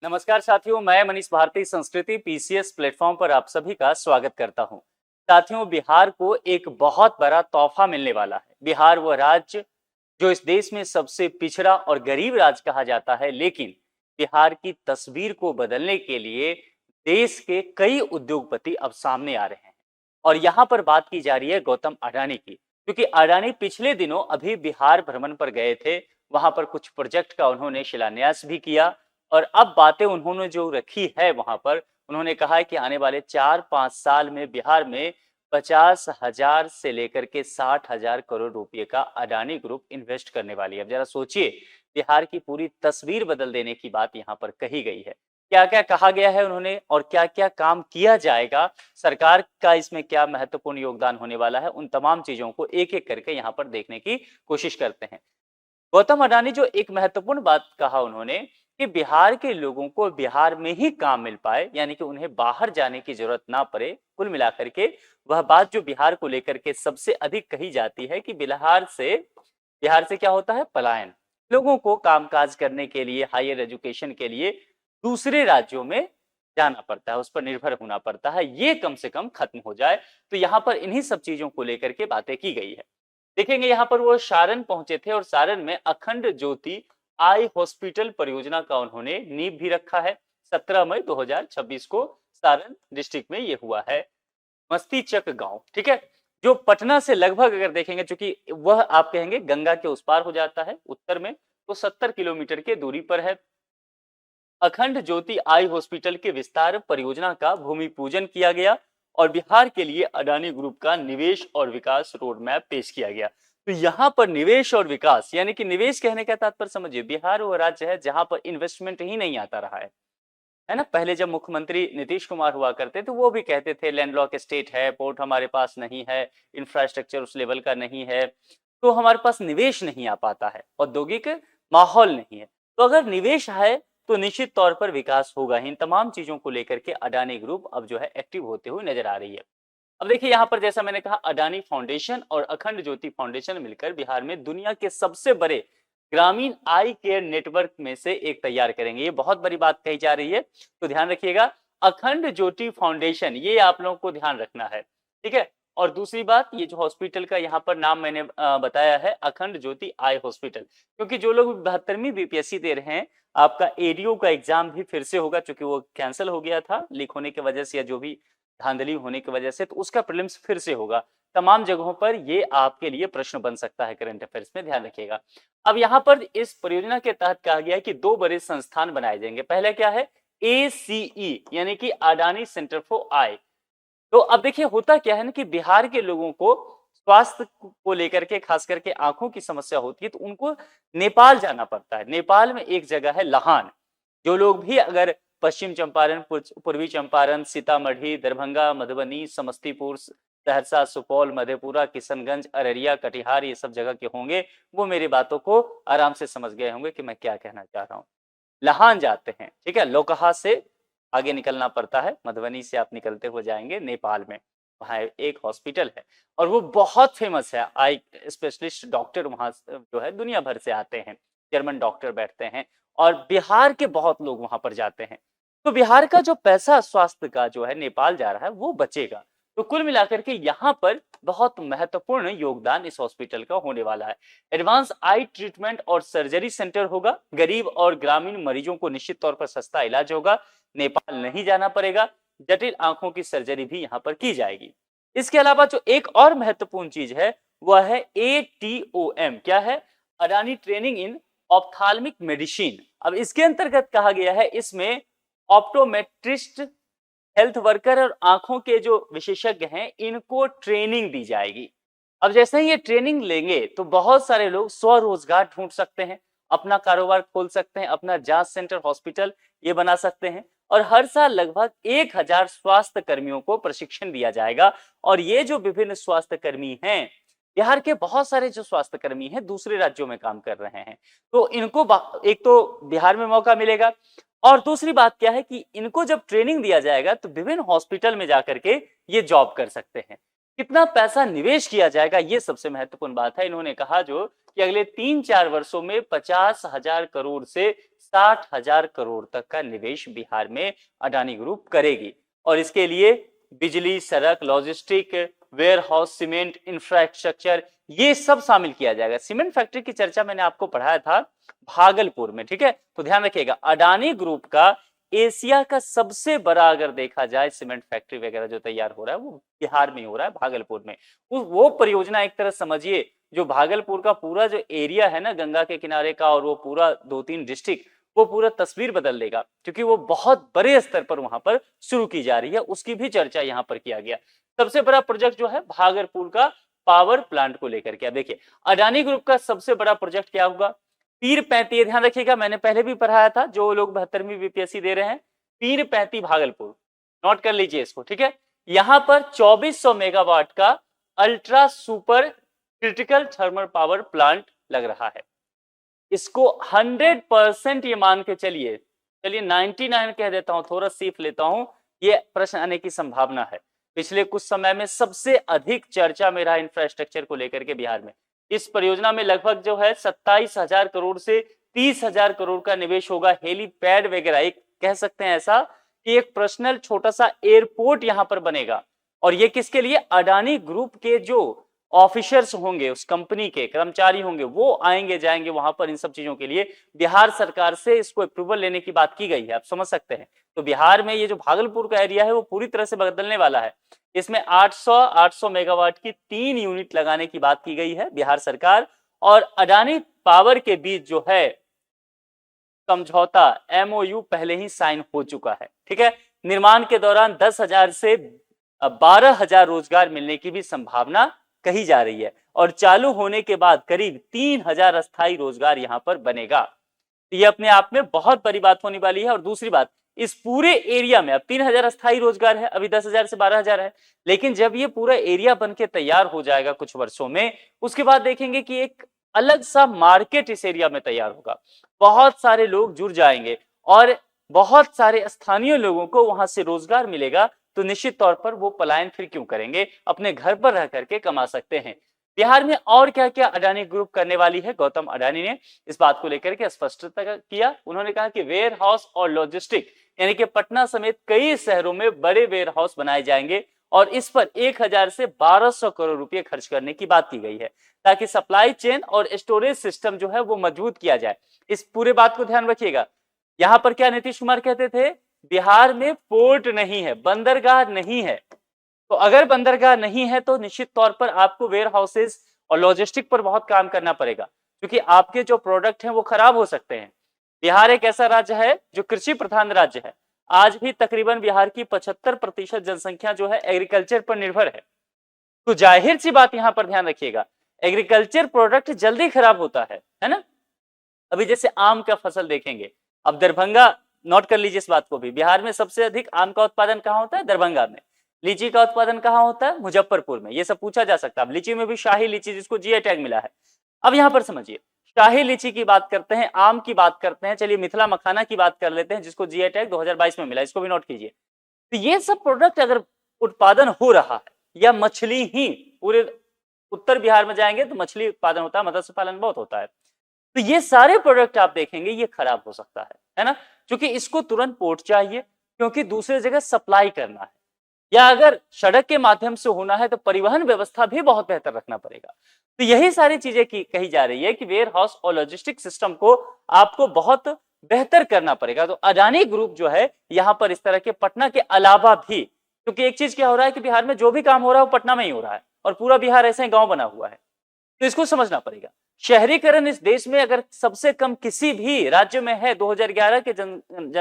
नमस्कार साथियों, मैं मनीष भारती संस्कृति पीसीएस प्लेटफॉर्म पर आप सभी का स्वागत करता हूं। साथियों, बिहार को एक बहुत बड़ा तोहफा मिलने वाला है। बिहार वह राज्य जो इस देश में सबसे पिछड़ा और गरीब राज्य कहा जाता है, लेकिन बिहार की तस्वीर को बदलने के लिए देश के कई उद्योगपति अब सामने आ रहे हैं। और यहाँ पर बात की जा रही है गौतम अडानी की, क्योंकि अडानी पिछले दिनों अभी बिहार भ्रमण पर गए थे। वहां पर कुछ प्रोजेक्ट का उन्होंने शिलान्यास भी किया और अब बातें उन्होंने जो रखी है वहां पर, उन्होंने कहा है कि आने वाले 4-5 साल में बिहार में 50,000 से लेकर के 60,000 करोड़ रुपए का अडानी ग्रुप इन्वेस्ट करने वाली है। अब जरा सोचिए, बिहार की पूरी तस्वीर बदल देने की बात यहाँ पर कही गई है। क्या क्या कहा गया है उन्होंने और क्या क्या काम किया जाएगा, सरकार का इसमें क्या महत्वपूर्ण योगदान होने वाला है, उन तमाम चीजों को एक एक करके यहाँ पर देखने की कोशिश करते हैं। गौतम अडानी जो एक महत्वपूर्ण बात कहा उन्होंने कि बिहार के लोगों को बिहार में ही काम मिल पाए, यानी कि उन्हें बाहर जाने की जरूरत ना पड़े। कुल मिलाकर के वह बात जो बिहार को लेकर के सबसे अधिक कही जाती है कि बिहार से क्या होता है, पलायन। लोगों को कामकाज करने के लिए, हायर एजुकेशन के लिए दूसरे राज्यों में जाना पड़ता है, उस पर निर्भर होना पड़ता है। ये कम से कम खत्म हो जाए, तो यहाँ पर इन्हीं सब चीजों को लेकर के बातें की गई है। देखेंगे यहाँ पर वो सारण पहुंचे थे और सारण में अखंड ज्योति आई हॉस्पिटल परियोजना का उन्होंने नींव भी रखा है। 17 मई 2026 को सारण डिस्ट्रिक्ट में ये हुआ है। मस्तीचक गांव, ठीक है, जो पटना से लगभग अगर देखेंगे, चूंकि वह आप कहेंगे गंगा के उस पार हो जाता है उत्तर में, तो 70 किलोमीटर के दूरी पर है। अखंड ज्योति आई हॉस्पिटल के विस्तार परियोजना का भूमि पूजन किया गया और बिहार के लिए अडानी ग्रुप का निवेश और विकास रोड मैप पेश किया गया। तो यहाँ पर निवेश और विकास, यानी कि निवेश कहने का तात्पर्य समझिए, बिहार वो राज्य है जहां पर इन्वेस्टमेंट ही नहीं आता रहा है ना। पहले जब मुख्यमंत्री नीतीश कुमार हुआ करते तो वो भी कहते थे लैंडलॉक स्टेट है, पोर्ट हमारे पास नहीं है, इंफ्रास्ट्रक्चर उस लेवल का नहीं है, तो हमारे पास निवेश नहीं आ पाता है, औद्योगिक माहौल नहीं है। तो अगर निवेश है तो निश्चित तौर पर विकास होगा ही। इन तमाम चीजों को लेकर के अडानी ग्रुप अब जो है एक्टिव होते हुए नजर आ रही है। अब देखिए यहाँ पर जैसा मैंने कहा, अडानी फाउंडेशन और अखंड ज्योति फाउंडेशन मिलकर बिहार में दुनिया के सबसे बड़े ग्रामीण आई केयर नेटवर्क में से एक तैयार करेंगे। ये बहुत बड़ी बात कही जा रही है, तो ध्यान रखिएगा। अखंड ज्योति फाउंडेशन, ये आप लोगों को ध्यान रखना है, ठीक है। और दूसरी बात, ये जो हॉस्पिटल का यहाँ पर नाम मैंने बताया है, अखंड ज्योति आई हॉस्पिटल, क्योंकि जो लोग 72वीं बीपीएससी दे रहे हैं, आपका एडीओ का एग्जाम भी फिर से होगा, क्योंकि वो कैंसिल हो गया था लीक होने की वजह से या जो भी धांधली होने की वजह से, तो उसका प्रीलिम्स फिर से होगा। तमाम जगहों पर ये आपके लिए प्रश्न बन सकता है करंट अफेयर्स में, ध्यान रखिएगा। अब यहाँ पर इस परियोजना के तहत कहा गया है कि 2 बड़े संस्थान बनाए जाएंगे। पहले क्या है, ACE, यानी कि अडानी सेंटर फॉर आई। तो अब देखिए होता क्या है ना कि बिहार के लोगों को स्वास्थ्य को लेकर के, खास करके आंखों की समस्या होती है, तो उनको नेपाल जाना पड़ता है। नेपाल में एक जगह है लहान। जो लोग भी अगर पश्चिम चंपारण, पूर्वी चंपारण, सीतामढ़ी, दरभंगा, मधुबनी, समस्तीपुर, सहरसा, सुपौल, मधेपुरा, किशनगंज, अररिया, कटिहार, ये सब जगह के होंगे, वो मेरी बातों को आराम से समझ गए होंगे कि मैं क्या कहना चाह रहा हूँ। लहान जाते हैं, ठीक है, लोकहा से आगे निकलना पड़ता है, मधुबनी से आप निकलते हो जाएंगे नेपाल में। वहाँ एक हॉस्पिटल है और वो बहुत फेमस है। आई स्पेशलिस्ट डॉक्टर वहाँ जो है दुनिया भर से आते हैं, जर्मन डॉक्टर बैठते हैं और बिहार के बहुत लोग वहां पर जाते हैं। तो बिहार का जो पैसा स्वास्थ्य का जो है नेपाल जा रहा है वो बचेगा। तो कुल मिलाकर के यहाँ पर बहुत महत्वपूर्ण योगदान इस हॉस्पिटल का होने वाला है। एडवांस आई ट्रीटमेंट और सर्जरी सेंटर होगा। गरीब और ग्रामीण मरीजों को निश्चित तौर पर सस्ता इलाज होगा, नेपाल नहीं जाना पड़ेगा। जटिल आंखों की सर्जरी भी यहाँ पर की जाएगी। इसके अलावा जो एक और महत्वपूर्ण चीज है वह है ATOM। क्या है, Adani training in ophthalmic medicine. अब इसके अंतर्गत कहा गया है इसमें ऑप्टोमेट्रिस्ट, हेल्थ वर्कर और आंखों के जो विशेषज्ञ हैं इनको ट्रेनिंग दी जाएगी। अब जैसे ही ये ट्रेनिंग लेंगे तो बहुत सारे लोग स्वरोजगार ढूंढ सकते हैं, अपना कारोबार खोल सकते हैं, अपना जांच सेंटर, हॉस्पिटल ये बना सकते हैं। और हर साल लगभग 1000 स्वास्थ्य कर्मियों को प्रशिक्षण दिया जाएगा। और ये जो विभिन्न स्वास्थ्य कर्मी हैं, बिहार के बहुत सारे जो स्वास्थ्य कर्मी हैं दूसरे राज्यों में काम कर रहे हैं, तो इनको एक तो बिहार में मौका मिलेगा और दूसरी बात क्या है कि इनको जब ट्रेनिंग दिया जाएगा तो विभिन्न हॉस्पिटल में जाकर के ये जॉब कर सकते हैं। कितना पैसा निवेश किया जाएगा ये सबसे महत्वपूर्ण बात है। इन्होंने कहा जो कि अगले 3-4 वर्षों में 50,000 करोड़ से 60,000 करोड़ तक का निवेश बिहार में अडानी ग्रुप करेगी। और इसके लिए बिजली, सड़क, logistic, warehouse, cement, infrastructure, ये सब शामिल किया जाएगा। सीमेंट फैक्ट्री की चर्चा मैंने आपको पढ़ाया था भागलपुर में, ठीक है। तो ध्यान रखिएगा, अडानी ग्रुप का एशिया का सबसे बड़ा, अगर देखा जाए, सीमेंट फैक्ट्री वगैरह जो तैयार हो रहा है वो बिहार में हो रहा है, भागलपुर में। वो परियोजना एक तरह समझिए, जो भागलपुर का पूरा जो एरिया है ना गंगा के किनारे का, और वो पूरा 2-3 डिस्ट्रिक्ट, वो पूरा तस्वीर बदल देगा, क्योंकि वो बहुत बड़े स्तर पर वहां पर शुरू की जा रही है। उसकी भी चर्चा यहाँ पर किया गया। सबसे बड़ा प्रोजेक्ट जो है भागलपुर का पावर प्लांट को लेकर के। अब देखिए, अडानी ग्रुप का सबसे बड़ा प्रोजेक्ट क्या होगा? पीर पैंती, ध्यान रखिएगा, मैंने पहले भी पढ़ाया था, जो लोग 72वीं बीपीएससी दे रहे हैं, पीर पैंती भागलपुर, नोट कर लीजिए इसको, ठीक है। यहां पर 2400 मेगावाट का ultra super critical thermal power plant लग रहा है। इसको 100% ये मान के चलिए 99 कह देता हूं, थोड़ा सीख लेता हूं, ये प्रश्न आने की संभावना है। पिछले कुछ समय में सबसे अधिक चर्चा में रहा इंफ्रास्ट्रक्चर को लेकर के बिहार में। इस परियोजना में लगभग जो है 27,000 करोड़ से 30,000 करोड़ का निवेश होगा। हेलीपैड वगैरह, एक कह सकते हैं ऐसा कि एक पर्सनल छोटा सा एयरपोर्ट यहां पर बनेगा। और ये किसके लिए? अडानी ग्रुप के जो ऑफिसर्स होंगे, उस कंपनी के कर्मचारी होंगे, वो आएंगे जाएंगे वहां पर इन सब चीजों के लिए। बिहार सरकार से इसको अप्रूवल लेने की बात की गई है, आप समझ सकते हैं। तो बिहार में ये जो भागलपुर का एरिया है वो पूरी तरह से बदलने वाला है। इसमें 800 मेगावाट की 3 यूनिट लगाने की बात की गई है। बिहार सरकार और अडानी पावर के बीच जो है समझौता, एमओयू, पहले ही साइन हो चुका है, ठीक है। निर्माण के दौरान 10,000 से 12,000 रोजगार मिलने की भी संभावना कही जा रही है। और चालू होने के बाद करीब 3,000 अस्थायी रोजगार यहां पर बनेगा। तो ये अपने आप में बहुत बड़ी बात होने वाली है। और दूसरी बात, इस पूरे एरिया में अब 3,000 अस्थायी रोजगार है, अभी 10,000 से 12,000 है, लेकिन जब ये पूरा एरिया बन के तैयार हो जाएगा कुछ वर्षों में, उसके बाद देखेंगे कि एक अलग सा मार्केट इस एरिया में तैयार होगा। बहुत सारे लोग जुड़ जाएंगे और बहुत सारे स्थानीय लोगों को वहां से रोजगार मिलेगा। तो निश्चित तौर पर वो पलायन फिर क्यों करेंगे, अपने घर पर रह करके कमा सकते हैं। बिहार में और क्या क्या अडानी ग्रुप करने वाली है? गौतम अडानी ने इस बात को लेकर के स्पष्टता किया। उन्होंने कहा कि वेयर हाउस और लॉजिस्टिक, यानी कि पटना समेत कई शहरों में बड़े वेयर हाउस बनाए जाएंगे और इस पर 1,000 से 1,200 करोड़ रुपए खर्च करने की बात की गई है, ताकि सप्लाई चेन और स्टोरेज सिस्टम जो है वो मजबूत किया जाए। इस पूरे बात को ध्यान रखिएगा। यहां पर क्या नीतीश कुमार कहते थे? बिहार में पोर्ट नहीं है, बंदरगाह नहीं है। तो अगर बंदरगाह नहीं है तो निश्चित तौर पर आपको वेयर हाउसेस और लॉजिस्टिक पर बहुत काम करना पड़ेगा, क्योंकि आपके जो प्रोडक्ट हैं वो खराब हो सकते हैं। बिहार एक ऐसा राज्य है जो कृषि प्रधान राज्य है। आज भी तकरीबन बिहार की 75% जनसंख्या जो है एग्रीकल्चर पर निर्भर है। तो जाहिर सी बात यहां पर ध्यान रखिएगा, एग्रीकल्चर प्रोडक्ट जल्दी खराब होता है ना। अभी जैसे आम का फसल देखेंगे, अब दरभंगा, नोट कर लीजिए इस बात को भी, बिहार में सबसे अधिक आम का उत्पादन कहां होता है? दरभंगा में। लीची का उत्पादन कहां होता है? मुजफ्फरपुर में। ये सब पूछा जा सकता है। अब लीची में भी शाही लीची, जिसको जीआई टैग मिला है। अब यहां पर समझिए, शाही लीची की बात करते हैं, आम की बात करते हैं, चलिए मिथिला मखाना की बात कर लेते हैं, जिसको जीआई टैग 2022 में मिला, इसको भी नोट कीजिए। तो ये सब प्रोडक्ट अगर उत्पादन हो रहा है, या मछली ही, पूरे उत्तर बिहार में जाएंगे तो मछली उत्पादन होता है, मत्स्य पालन बहुत होता है, तो ये सारे प्रोडक्ट आप देखेंगे ये खराब हो सकता है ना, क्योंकि इसको तुरंत पोर्ट चाहिए, क्योंकि दूसरे जगह सप्लाई करना है, या अगर सड़क के माध्यम से होना है तो परिवहन व्यवस्था भी बहुत बेहतर रखना पड़ेगा। तो यही सारी चीजें कही जा रही है कि वेयर हाउस और लॉजिस्टिक सिस्टम को आपको बहुत बेहतर करना पड़ेगा। तो अडानी ग्रुप जो है यहाँ पर इस तरह के पटना के अलावा भी, क्योंकि एक चीज क्या हो रहा है कि बिहार में जो भी काम हो रहा है वो पटना में ही हो रहा है, और पूरा बिहार ऐसे ही गांव बना हुआ है, तो इसको समझना पड़ेगा। शहरीकरण इस देश में अगर सबसे कम किसी भी राज्य में है, 2011 के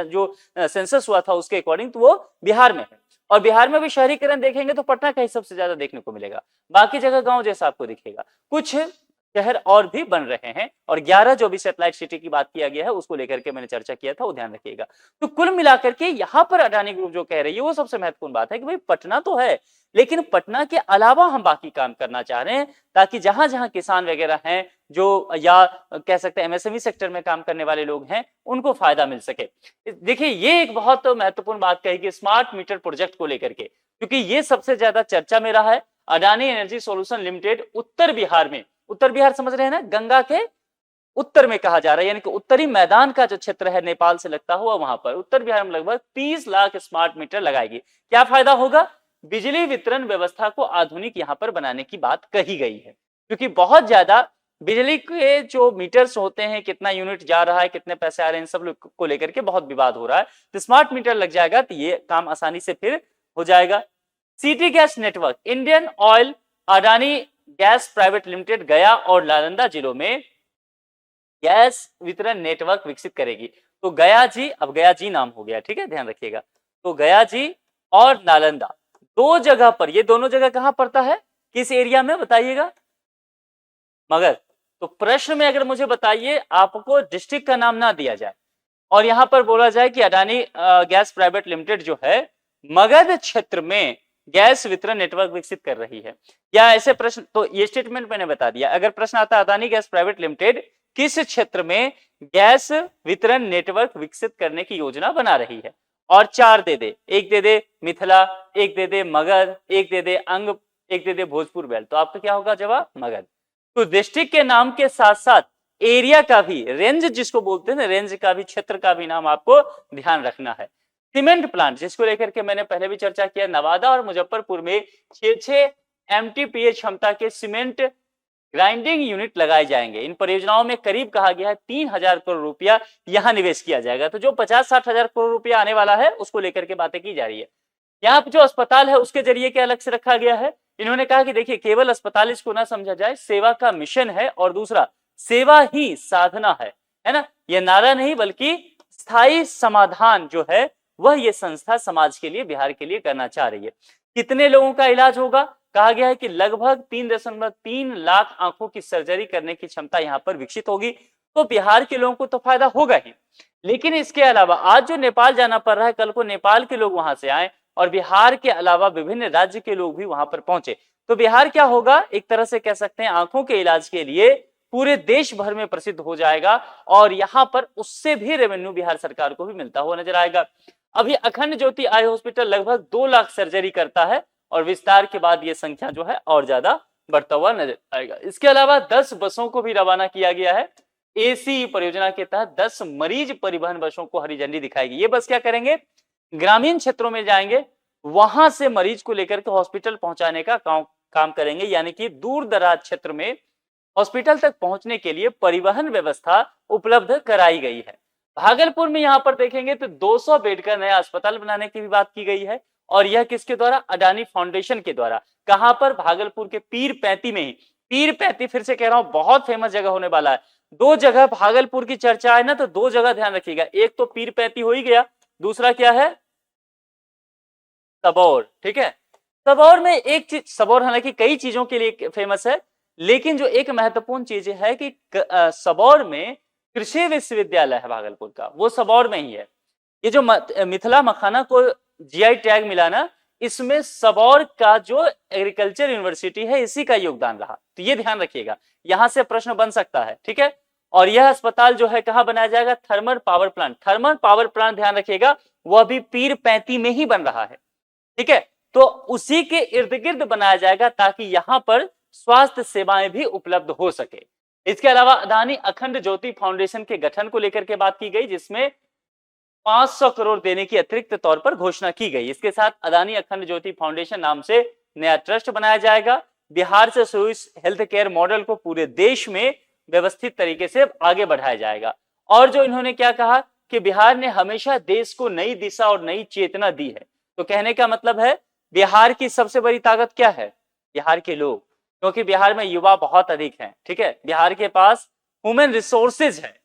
जो सेंसस हुआ था उसके अकॉर्डिंग, तो वो बिहार में है। और बिहार में भी शहरीकरण देखेंगे तो पटना का ही सबसे ज्यादा देखने को मिलेगा, बाकी जगह गांव जैसा आपको दिखेगा। कुछ शहर और भी बन रहे हैं, और 11 जो भी सैटेलाइट सिटी की बात किया गया है उसको लेकर के मैंने चर्चा किया था, वो ध्यान रखिएगा। तो कुल मिलाकर के यहाँ पर अडानी ग्रुप जो कह रही है वो सबसे महत्वपूर्ण बात है कि भाई पटना तो है, लेकिन पटना के अलावा हम बाकी काम करना चाह रहे हैं, ताकि जहां जहां किसान वगैरह हैं जो, या कह सकते हैं एमएसएमई सेक्टर में काम करने वाले लोग हैं, उनको फायदा मिल सके। देखिए ये एक बहुत महत्वपूर्ण बात कही कि स्मार्ट मीटर प्रोजेक्ट को लेकर के, क्योंकि ये सबसे ज्यादा चर्चा में रहा है। अडानी एनर्जी सॉल्यूशन लिमिटेड उत्तर बिहार में, उत्तर बिहार समझ रहे हैं ना, गंगा के उत्तर में कहा जा रहा है, यानी कि उत्तरी मैदान का जो क्षेत्र है नेपाल से लगता हुआ, वहां पर उत्तर बिहार में लगभग 30 लाख स्मार्ट मीटर लगाएगी। क्या फायदा होगा? बिजली वितरण व्यवस्था को आधुनिक यहां पर बनाने की बात कही गई है, क्योंकि बहुत ज्यादा बिजली के जो मीटर्स होते हैं, कितना यूनिट जा रहा है, कितने पैसे आ रहे हैं, इन सब को लेकर के बहुत विवाद हो रहा है। तो स्मार्ट मीटर लग जाएगा तो ये काम आसानी से फिर हो जाएगा। City gas network, Indian oil Adani gas private limited गया और नालंदा जिलों में गैस वितरण नेटवर्क विकसित करेगी। तो गया जी, अब गया जी नाम हो गया, ठीक है, ध्यान रखिएगा। तो गया जी और नालंदा दो जगह पर, ये दोनों जगह कहां पड़ता है, किस एरिया में बताइएगा? मगध। तो प्रश्न में अगर मुझे बताइए, आपको डिस्ट्रिक्ट का नाम ना दिया जाए और यहां पर बोला जाए कि अडानी गैस प्राइवेट लिमिटेड जो है मगध क्षेत्र में गैस वितरण नेटवर्क विकसित कर रही है, या ऐसे प्रश्न, तो ये स्टेटमेंट मैंने बता दिया। अगर प्रश्न आता अडानी गैस प्राइवेट लिमिटेड किस क्षेत्र में गैस वितरण नेटवर्क विकसित करने की योजना बना रही है, और 4 दे दे, एक दे दे मिथिला, एक दे दे मगध, एक दे दे अंग, एक दे दे भोजपुर बेल्ट, तो आपका क्या होगा जवाब? मगध। तो डिस्ट्रिक्ट के नाम के साथ साथ एरिया का भी, रेंज जिसको बोलते हैं ना, रेंज का भी, क्षेत्र का भी नाम आपको ध्यान रखना है। सीमेंट प्लांट, जिसको लेकर के मैंने पहले भी चर्चा किया, नवादा और मुजफ्फरपुर में 6 MTPA क्षमता के सीमेंट ग्राइंडिंग यूनिट लगाए जाएंगे। इन परियोजनाओं में करीब कहा गया है 3000 करोड़ रुपया यहां निवेश किया जाएगा। तो जो 50-60 हजार करोड़ रुपया आने वाला है उसको लेकर के बातें की जा रही है। यहाँ पे जो अस्पताल है उसके जरिए क्या अलग से रखा गया है, इन्होंने कहा कि देखिए केवल अस्पताल इसको ना समझा जाए, सेवा का मिशन है, और दूसरा सेवा ही साधना है ना, यह नारा नहीं बल्कि स्थायी समाधान जो है वह ये संस्था समाज के लिए, बिहार के लिए करना चाह रही है। कितने लोगों का इलाज होगा? कहा गया है कि लगभग 3.3 लाख आंखों की सर्जरी करने की क्षमता यहां पर विकसित होगी। तो बिहार के लोगों को तो फायदा होगा ही, लेकिन इसके अलावा आज जो नेपाल जाना पड़ रहा है, कल को नेपाल के लोग वहां से आए और बिहार के अलावा विभिन्न राज्य के लोग भी वहां पर पहुंचे, तो बिहार क्या होगा, एक तरह से कह सकते हैं आंखों के इलाज के लिए पूरे देश भर में प्रसिद्ध हो जाएगा, और यहां पर उससे भी रेवेन्यू बिहार सरकार को भी मिलता हुआ नजर आएगा। अभी अखंड ज्योति आई हॉस्पिटल लगभग 2 लाख सर्जरी करता है, और विस्तार के बाद ये संख्या जो है और ज्यादा बढ़ता हुआ नजर आएगा। इसके अलावा 10 बसों को भी रवाना किया गया है। एसी परियोजना के तहत 10 मरीज परिवहन बसों को हरी झंडी दिखाएगी। ये बस क्या करेंगे, ग्रामीण क्षेत्रों में जाएंगे, वहां से मरीज को लेकर के हॉस्पिटल पहुंचाने का काम करेंगे, यानी कि दूर दराज क्षेत्र में हॉस्पिटल तक पहुंचने के लिए परिवहन व्यवस्था उपलब्ध कराई गई है। भागलपुर में यहां पर देखेंगे तो 200 बेड का नया अस्पताल बनाने की भी बात की गई है, और यह किसके द्वारा? अडानी फाउंडेशन के द्वारा। कहां पर? भागलपुर के पीरपैंती में ही। पीरपैंती, फिर से कह रहा हूं, बहुत फेमस जगह होने वाला है। 2 जगह भागलपुर की चर्चा है ना, तो 2 जगह ध्यान रखिएगा, एक तो पीरपैंती हो ही गया, दूसरा क्या है? सबौर। ठीक है, सबौर में एक चीज, सबौर हालांकि कई चीजों के लिए फेमस है, लेकिन जो एक महत्वपूर्ण चीज है कि सबौर में कृषि विश्वविद्यालय है भागलपुर का, वो सबौर में ही है। ये जो मिथिला मखाना को जीआई टैग मिला ना, इसमें सबौर का जो एग्रीकल्चर यूनिवर्सिटी है इसी का योगदान रहा, तो ये ध्यान रखिएगा, यहां से प्रश्न बन सकता है। ठीक है, और यह अस्पताल जो है कहां बनाया जाएगा? Thermal power plant. Thermal power plant ध्यान रखिएगा, वह भी पीरपैंती में ही बन रहा है। ठीक है, तो उसी के इर्द गिर्द बनाया जाएगा ताकि यहां पर स्वास्थ्य सेवाएं भी उपलब्ध हो सके। इसके अलावा अडानी अखंड ज्योति फाउंडेशन के गठन को लेकर के बात की गई, जिसमें 500 करोड़ देने की अतिरिक्त तौर पर घोषणा की गई। इसके साथ अडानी अखंड ज्योति फाउंडेशन नाम से नया ट्रस्ट बनाया जाएगा। बिहार से शुरू इस हेल्थ केयर मॉडल को पूरे देश में व्यवस्थित तरीके से आगे बढ़ाया जाएगा। और जो इन्होंने क्या कहा कि बिहार ने हमेशा देश को नई दिशा और नई चेतना दी है, तो कहने का मतलब है बिहार की सबसे बड़ी ताकत क्या है? बिहार के लोग, क्योंकि बिहार में युवा बहुत अधिक हैं। ठीक है, बिहार के पास ह्यूमन रिसोर्सेज है।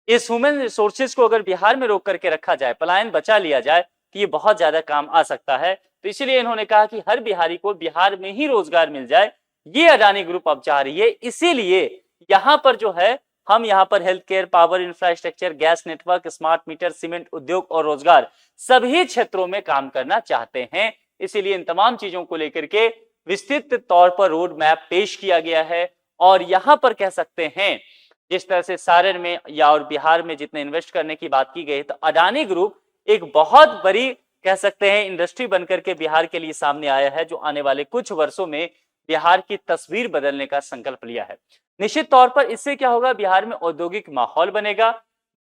इस ह्यूमन रिसोर्सेज को अगर बिहार में रोक करके रखा जाए, पलायन बचा लिया जाए, तो ये बहुत ज्यादा काम आ सकता है। तो इसलिए इन्होंने कहा कि हर बिहारी को बिहार में ही रोजगार मिल जाए, ये अडानी ग्रुप अब चाह रही है। इसीलिए यहाँ पर जो है, हम यहाँ पर health care, power infrastructure, gas network, smart meter, cement उद्योग और रोजगार सभी क्षेत्रों में काम करना चाहते हैं। इसीलिए इन तमाम चीजों को लेकर के विस्तृत तौर पर रोड मैप पेश किया गया है। और यहां पर कह सकते हैं जिस तरह से सारण में या और बिहार में जितने इन्वेस्ट करने की बात की गई, तो अडानी ग्रुप एक बहुत बड़ी कह सकते हैं इंडस्ट्री बनकर के बिहार के लिए सामने आया है, जो आने वाले कुछ वर्षों में बिहार की तस्वीर बदलने का संकल्प लिया है। निश्चित तौर पर इससे क्या होगा, बिहार में औद्योगिक माहौल बनेगा,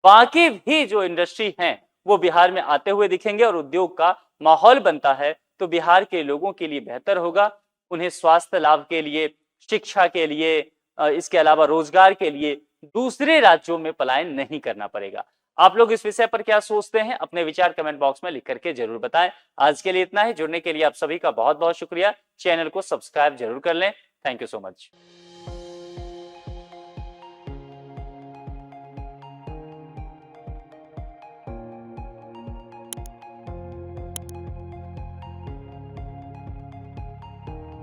बाकी भी जो इंडस्ट्री हैं वो बिहार में आते हुए दिखेंगे और उद्योग का माहौल बनता है तो बिहार के लोगों के लिए बेहतर होगा। उन्हें स्वास्थ्य लाभ के लिए, शिक्षा के लिए, इसके अलावा रोजगार के लिए दूसरे राज्यों में पलायन नहीं करना पड़ेगा। आप लोग इस विषय पर क्या सोचते हैं, अपने विचार कमेंट बॉक्स में लिख करके जरूर बताएं। आज के लिए इतना ही। जुड़ने के लिए आप सभी का बहुत बहुत शुक्रिया। चैनल को सब्सक्राइब जरूर कर लें। Thank you so much.